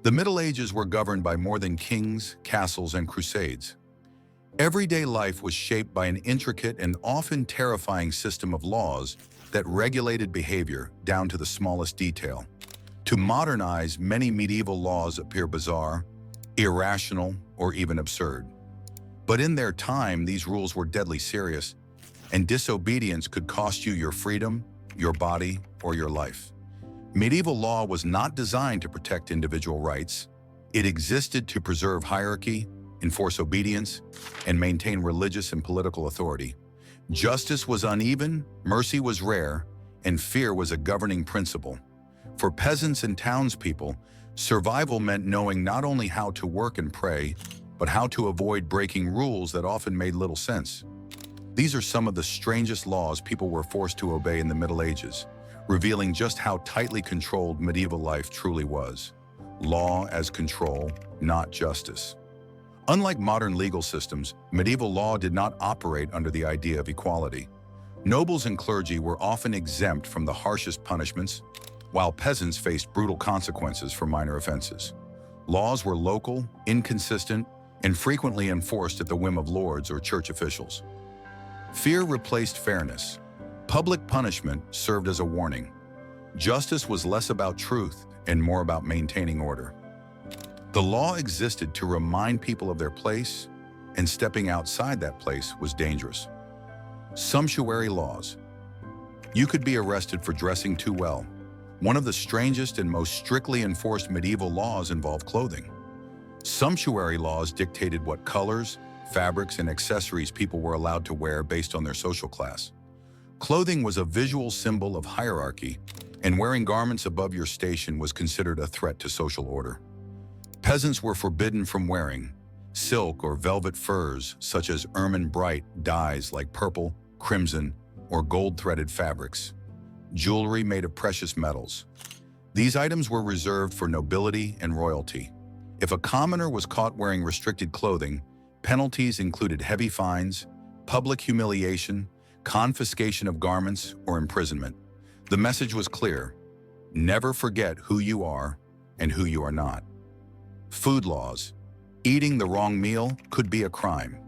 The Middle Ages were governed by more than kings, castles, and crusades. Everyday life was shaped by an intricate and often terrifying system of laws that regulated behavior down to the smallest detail. To modernize, many medieval laws appear bizarre, irrational, or even absurd. But in their time, these rules were deadly serious, and disobedience could cost you your freedom, your body, or your life. Medieval law was not designed to protect individual rights. It existed to preserve hierarchy, enforce obedience, and maintain religious and political authority. Justice was uneven, mercy was rare, and fear was a governing principle. For peasants and townspeople, survival meant knowing not only how to work and pray, but how to avoid breaking rules that often made little sense. These are some of the strangest laws people were forced to obey in the Middle Ages, revealing just how tightly controlled medieval life truly was. Law as control, not justice. Unlike modern legal systems, medieval law did not operate under the idea of equality. Nobles and clergy were often exempt from the harshest punishments, while peasants faced brutal consequences for minor offenses. Laws were local, inconsistent, and frequently enforced at the whim of lords or church officials. Fear replaced fairness. Public punishment served as a warning. Justice was less about truth and more about maintaining order. The law existed to remind people of their place, and stepping outside that place was dangerous. Sumptuary laws. You could be arrested for dressing too well. One of the strangest and most strictly enforced medieval laws involved clothing. Sumptuary laws dictated what colors, fabrics, and accessories people were allowed to wear based on their social class. Clothing was a visual symbol of hierarchy, and wearing garments above your station was considered a threat to social order. Peasants were forbidden from wearing silk or velvet furs, such as ermine-bright dyes like purple, crimson, or gold-threaded fabrics. Jewelry made of precious metals. These items were reserved for nobility and royalty. If a commoner was caught wearing restricted clothing, penalties included heavy fines, public humiliation, confiscation of garments, or imprisonment. The message was clear: never forget who you are and who you are not. Food laws. Eating the wrong meal could be a crime.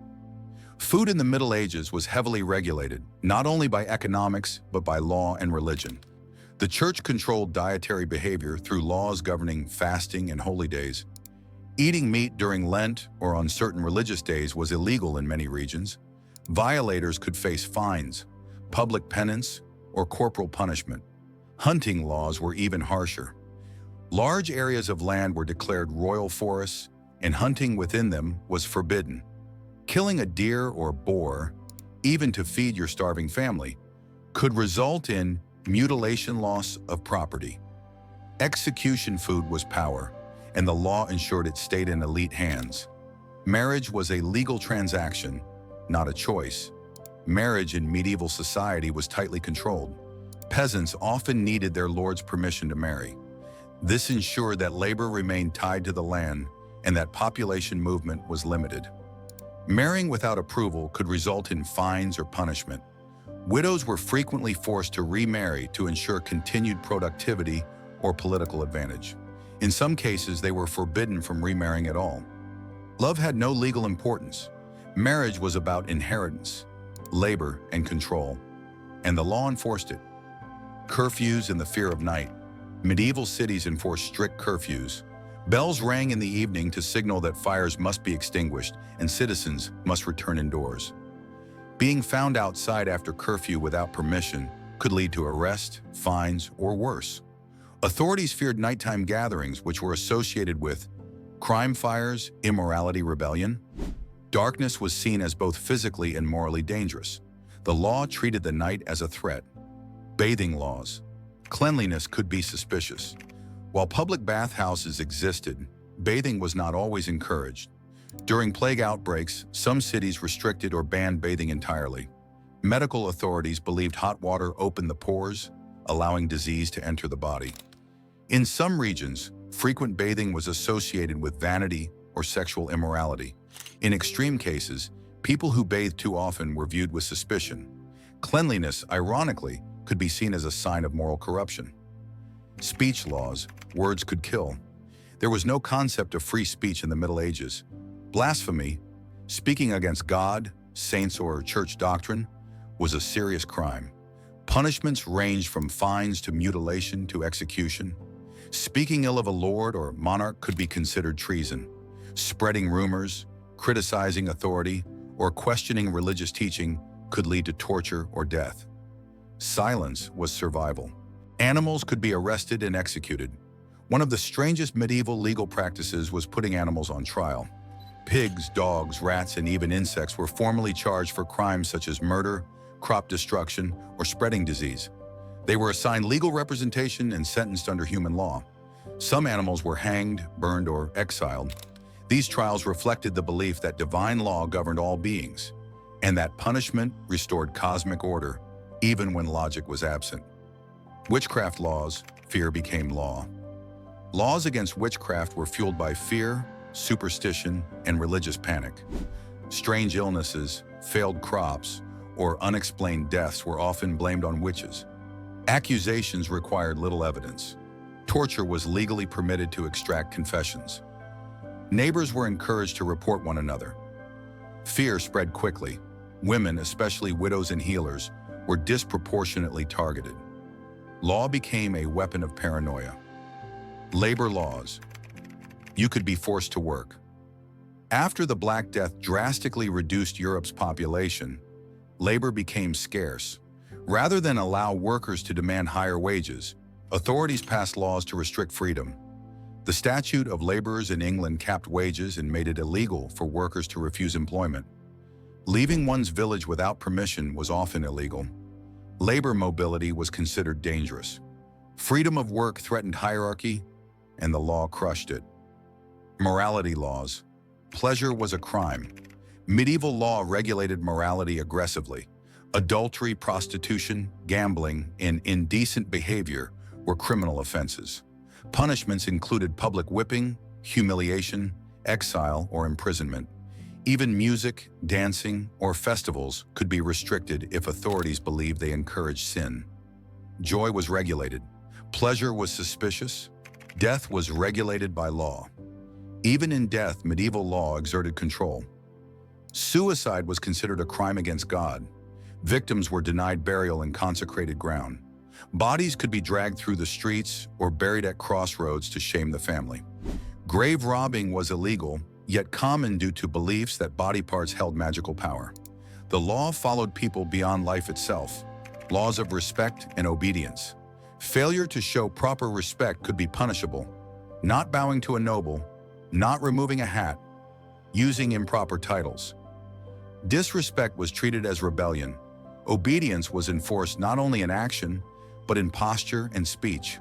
Food in the Middle Ages was heavily regulated, not only by economics, but by law and religion. The church controlled dietary behavior through laws governing fasting and holy days. Eating meat during Lent or on certain religious days was illegal in many regions. Violators could face fines, public penance, or corporal punishment. Hunting laws were even harsher. Large areas of land were declared royal forests, and hunting within them was forbidden. Killing a deer or boar, even to feed your starving family, could result in mutilation, loss of property. Execution food was power, and the law ensured it stayed in elite hands. Marriage was a legal transaction, not a choice. Marriage in medieval society was tightly controlled. Peasants often needed their lord's permission to marry. This ensured that labor remained tied to the land and that population movement was limited. Marrying without approval could result in fines or punishment. Widows were frequently forced to remarry to ensure continued productivity or political advantage. In some cases, they were forbidden from remarrying at all. Love had no legal importance. Marriage was about inheritance, labor, and control, and the law enforced it. Curfews and the fear of night. Medieval cities enforced strict curfews. Bells rang in the evening to signal that fires must be extinguished and citizens must return indoors. Being found outside after curfew without permission could lead to arrest, fines, or worse. Authorities feared nighttime gatherings, which were associated with crime, fires, immorality, rebellion. Darkness was seen as both physically and morally dangerous. The law treated the night as a threat. Bathing laws. Cleanliness could be suspicious. While public bathhouses existed, bathing was not always encouraged. During plague outbreaks, some cities restricted or banned bathing entirely. Medical authorities believed hot water opened the pores, allowing disease to enter the body. In some regions, frequent bathing was associated with vanity or sexual immorality. In extreme cases, people who bathed too often were viewed with suspicion. Cleanliness, ironically, could be seen as a sign of moral corruption. Speech laws. Words could kill. There was no concept of free speech in the Middle Ages. Blasphemy, speaking against God, saints, or church doctrine, was a serious crime. Punishments ranged from fines to mutilation to execution. Speaking ill of a lord or monarch could be considered treason. Spreading rumors, criticizing authority, or questioning religious teaching could lead to torture or death. Silence was survival. Animals could be arrested and executed. One of the strangest medieval legal practices was putting animals on trial. Pigs, dogs, rats, and even insects were formally charged for crimes such as murder, crop destruction, or spreading disease. They were assigned legal representation and sentenced under human law. Some animals were hanged, burned, or exiled. These trials reflected the belief that divine law governed all beings, and that punishment restored cosmic order, even when logic was absent. Witchcraft laws, fear became law. Laws against witchcraft were fueled by fear, superstition, and religious panic. Strange illnesses, failed crops, or unexplained deaths were often blamed on witches. Accusations required little evidence. Torture was legally permitted to extract confessions. Neighbors were encouraged to report one another. Fear spread quickly. Women, especially widows and healers, were disproportionately targeted. Law became a weapon of paranoia. Labor laws. You could be forced to work. After the Black Death drastically reduced Europe's population, labor became scarce. Rather than allow workers to demand higher wages, authorities passed laws to restrict freedom. The Statute of Labourers in England capped wages and made it illegal for workers to refuse employment. Leaving one's village without permission was often illegal. Labor mobility was considered dangerous. Freedom of work threatened hierarchy, and the law crushed it. Morality laws. Pleasure was a crime. Medieval law regulated morality aggressively. Adultery, prostitution, gambling, and indecent behavior were criminal offenses. Punishments included public whipping, humiliation, exile, or imprisonment. Even music, dancing, or festivals could be restricted if authorities believed they encouraged sin. Joy was regulated. Pleasure was suspicious. Death was regulated by law. Even in death, medieval law exerted control. Suicide was considered a crime against God. Victims were denied burial in consecrated ground. Bodies could be dragged through the streets or buried at crossroads to shame the family. Grave robbing was illegal, yet common due to beliefs that body parts held magical power. The law followed people beyond life itself. Laws of respect and obedience. Failure to show proper respect could be punishable. Not bowing to a noble, not removing a hat, using improper titles. Disrespect was treated as rebellion. Obedience was enforced not only in action, but in posture and speech.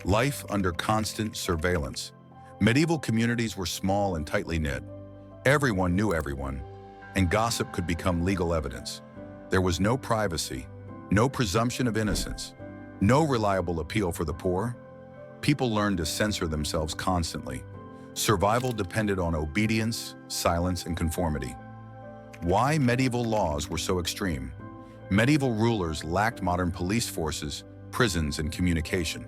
Life under constant surveillance. Medieval communities were small and tightly knit. Everyone knew everyone, and gossip could become legal evidence. There was no privacy, no presumption of innocence, no reliable appeal for the poor. People learned to censor themselves constantly. Survival depended on obedience, silence, and conformity. Why medieval laws were so extreme? Medieval rulers lacked modern police forces, prisons, and communication.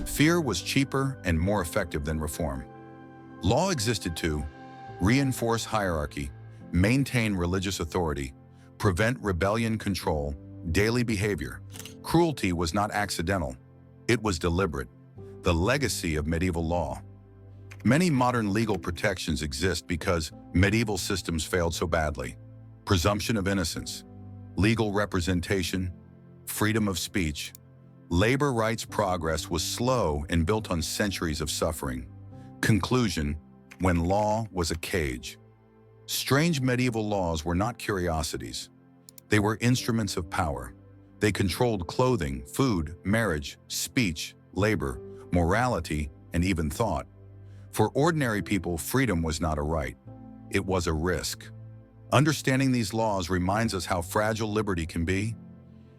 Fear was cheaper and more effective than reform. Law existed to reinforce hierarchy, maintain religious authority, prevent rebellion, control daily behavior. Cruelty was not accidental. It was deliberate. The legacy of medieval law. Many modern legal protections exist because medieval systems failed so badly. Presumption of innocence, legal representation, freedom of speech. Labor rights progress was slow and built on centuries of suffering. Conclusion, when law was a cage. Strange medieval laws were not curiosities. They were instruments of power. They controlled clothing, food, marriage, speech, labor, morality, and even thought. For ordinary people, freedom was not a right. It was a risk. Understanding these laws reminds us how fragile liberty can be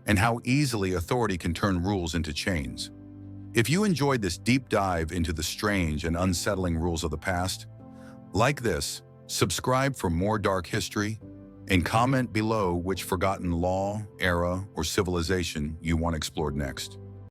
and how easily authority can turn rules into chains. If you enjoyed this deep dive into the strange and unsettling rules of the past, like this, subscribe for more dark history, and comment below which forgotten law, era, or civilization you want explored next.